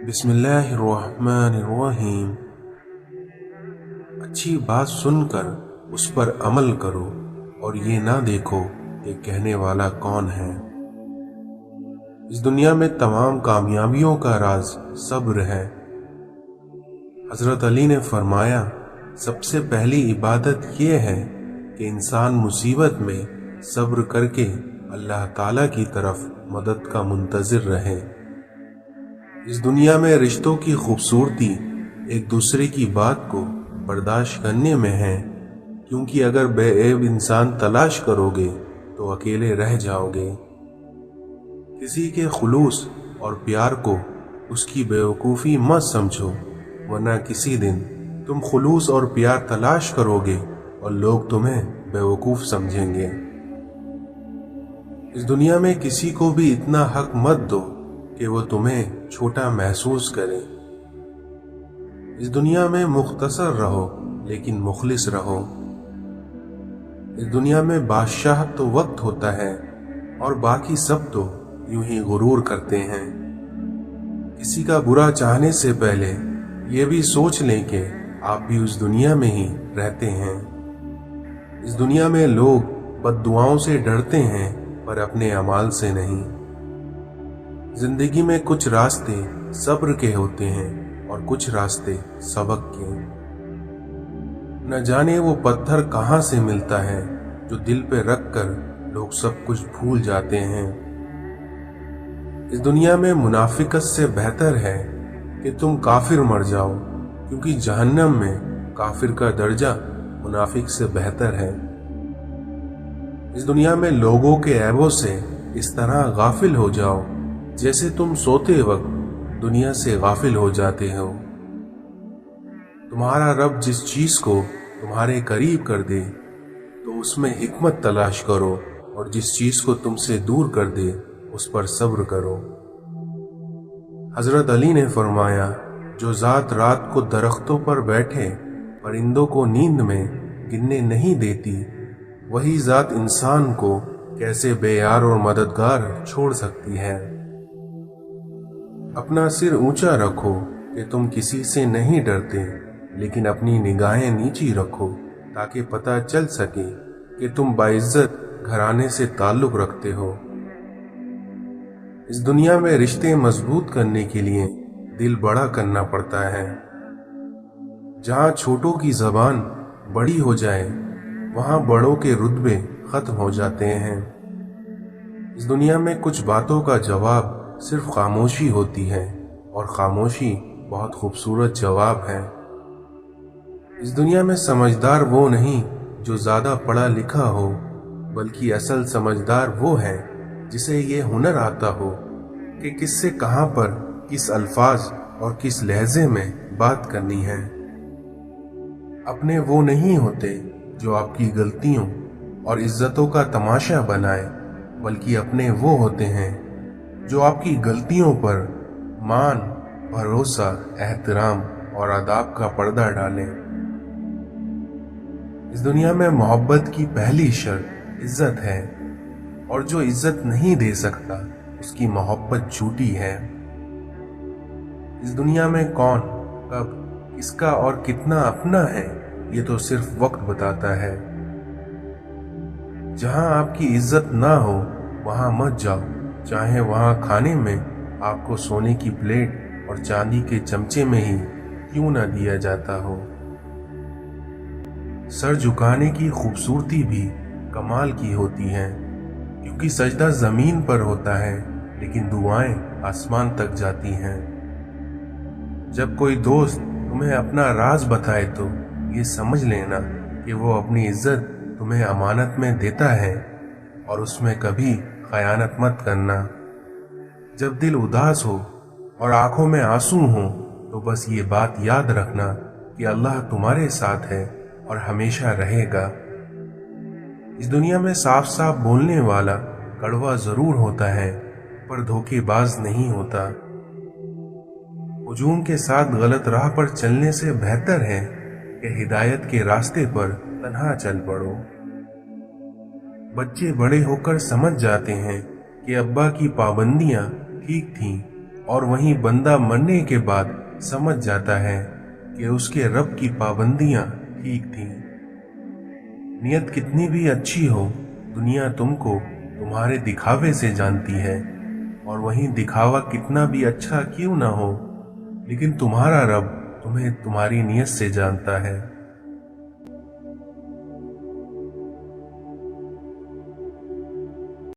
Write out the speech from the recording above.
बिस्मिल्लाहिर्रहमानिर्रहीम। अच्छी बात सुनकर उस पर अमल करो और ये ना देखो कि कहने वाला कौन है। इस दुनिया में तमाम कामयाबियों का राज सब्र है। हजरत अली ने फरमाया, सबसे पहली इबादत ये है कि इंसान मुसीबत में सब्र करके अल्लाह ताला की तरफ मदद का मुंतजिर रहे। इस दुनिया में रिश्तों की खूबसूरती एक दूसरे की बात को बर्दाश्त करने में है, क्योंकि अगर बेऐब इंसान तलाश करोगे तो अकेले रह जाओगे। किसी के खुलूस और प्यार को उसकी बेवकूफ़ी मत समझो, वरना किसी दिन तुम खुलूस और प्यार तलाश करोगे और लोग तुम्हें बेवकूफ़ समझेंगे। इस दुनिया में किसी को भी इतना हक मत दो कि वो तुम्हें छोटा महसूस करे। इस दुनिया में मुख्तसर रहो लेकिन मुखलिस रहो। इस दुनिया में बादशाह तो वक्त होता है और बाकी सब तो यूं ही गुरूर करते हैं। किसी का बुरा चाहने से पहले ये भी सोच लें कि आप भी उस दुनिया में ही रहते हैं। इस दुनिया में लोग बद्दुआओं से डरते हैं पर अपने अमाल से नहीं। जिंदगी में कुछ रास्ते सब्र के होते हैं और कुछ रास्ते सबक के। न जाने वो पत्थर कहाँ से मिलता है जो दिल पे रख कर लोग सब कुछ भूल जाते हैं। इस दुनिया में मुनाफिकत से बेहतर है कि तुम काफिर मर जाओ, क्योंकि जहन्नम में काफिर का दर्जा मुनाफिक से बेहतर है। इस दुनिया में लोगों के ऐबों से इस तरह गाफिल हो जाओ जैसे तुम सोते वक्त दुनिया से गाफिल हो जाते हो। तुम्हारा रब जिस चीज को तुम्हारे करीब कर दे तो उसमें हिकमत तलाश करो, और जिस चीज को तुमसे दूर कर दे उस पर सब्र करो। हजरत अली ने फरमाया, जो जात रात को दरख्तों पर बैठे परिंदों को नींद में गिनने नहीं देती, वही जात इंसान को कैसे बेयार और मददगार छोड़ सकती है। अपना सिर ऊंचा रखो कि तुम किसी से नहीं डरते, लेकिन अपनी निगाहें नीची रखो ताकि पता चल सके कि तुम बाइज्जत घराने से ताल्लुक रखते हो। इस दुनिया में रिश्ते मजबूत करने के लिए दिल बड़ा करना पड़ता है। जहां छोटों की जबान बड़ी हो जाए वहां बड़ों के रुतबे खत्म हो जाते हैं। इस दुनिया में कुछ बातों का जवाब सिर्फ खामोशी होती है, और खामोशी बहुत खूबसूरत जवाब है। इस दुनिया में समझदार वो नहीं जो ज्यादा पढ़ा लिखा हो, बल्कि असल समझदार वो है जिसे ये हुनर आता हो कि किससे कहां पर किस अल्फाज और किस लहजे में बात करनी है। अपने वो नहीं होते जो आपकी गलतियों और इज्जतों का तमाशा बनाए, बल्कि अपने वो होते हैं जो आपकी गलतियों पर मान, भरोसा, एहतराम और आदाब का पर्दा डालें। इस दुनिया में मोहब्बत की पहली शर्त इज्जत है, और जो इज्जत नहीं दे सकता उसकी मोहब्बत झूठी है। इस दुनिया में कौन, कब, किसका और कितना अपना है, ये तो सिर्फ वक्त बताता है। जहां आपकी इज्जत ना हो वहां मत जाओ, चाहे वहां खाने में आपको सोने की प्लेट और चांदी के चमचे में ही क्यों ना दिया जाता हो। सर झुकाने की खूबसूरती भी कमाल की होती है, क्योंकि सजदा जमीन पर होता है लेकिन दुआएं आसमान तक जाती हैं। जब कोई दोस्त तुम्हें अपना राज बताए तो ये समझ लेना कि वो अपनी इज्जत तुम्हें अमानत में देता है, और उसमें कभी खयानत मत करना। जब दिल उदास हो और आंखों में आंसू हो तो बस ये बात याद रखना कि अल्लाह तुम्हारे साथ है और हमेशा रहेगा। इस दुनिया में साफ साफ बोलने वाला कड़वा जरूर होता है, पर धोखेबाज नहीं होता। हुजूम के साथ गलत राह पर चलने से बेहतर है कि हिदायत के रास्ते पर तन्हा चल पड़ो। बच्चे बड़े होकर समझ जाते हैं कि अब्बा की पाबंदियां ठीक थीं और वहीं बंदा मरने के बाद समझ जाता है कि उसके रब की पाबंदियां ठीक थीं। नियत कितनी भी अच्छी हो, दुनिया तुमको तुम्हारे दिखावे से जानती है, और वहीं दिखावा कितना भी अच्छा क्यों ना हो, लेकिन तुम्हारा रब तुम्हें तुम्हारी नियत से जानता है।